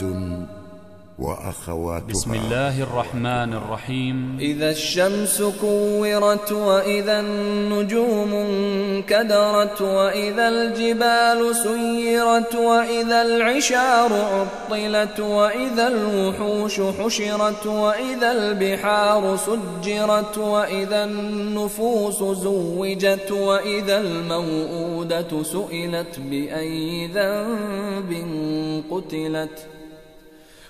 مائدة وأخواتها. بسم الله الرحمن الرحيم. إذا الشمس كورت وإذا النجوم انكدرت وإذا الجبال سيرت وإذا العشار عطلت وإذا الوحوش حشرت وإذا البحار سجرت وإذا النفوس زوجت وإذا الموءودة سئلت بأي ذنب قتلت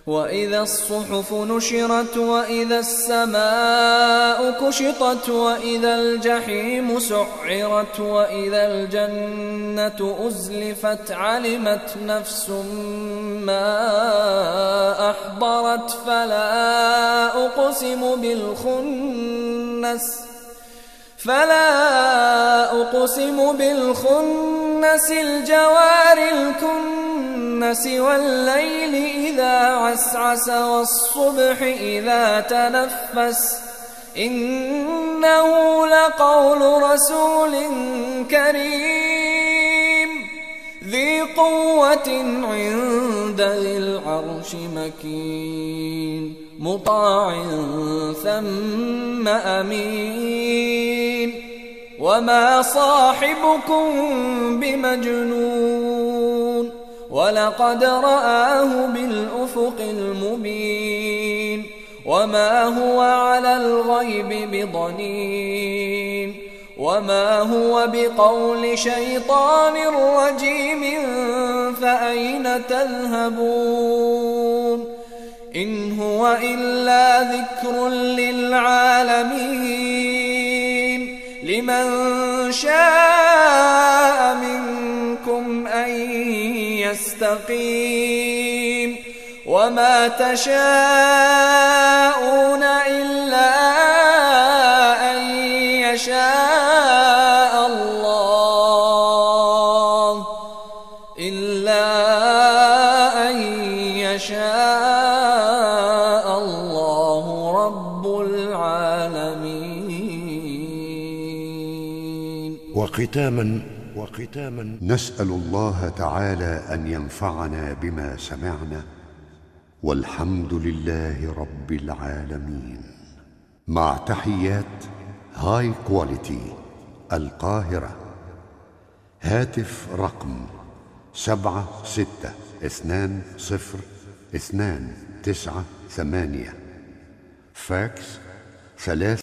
وإذا الصحف نشرت وإذا السماء كشطت وإذا الجحيم سعرت وإذا الجنة أزلفت علمت نفس ما أحضرت فلا أقسم بالخنس الجوار الكنس والليل إذا عسعس والصبح إذا تنفس إنه لقول رسول كريم ذي قوة عند ذي العرش مكين مطاع ثم أمين وما صاحبكم بمجنون ولقد رآه بالأفق المبين وما هو على الغيب بضنين وما هو بقول شيطان رجيم فأين تذهبون إن هو إلا ذكر للعالمين لمن شاء منكم أن يستقيم وما تشاءون إلا أن يشاء الله رب العالمين. وختاما نسأل الله تعالى أن ينفعنا بما سمعنا والحمد لله رب العالمين. مع تحيات هاي كواليتي القاهرة. هاتف رقم 76202998. فاكس 3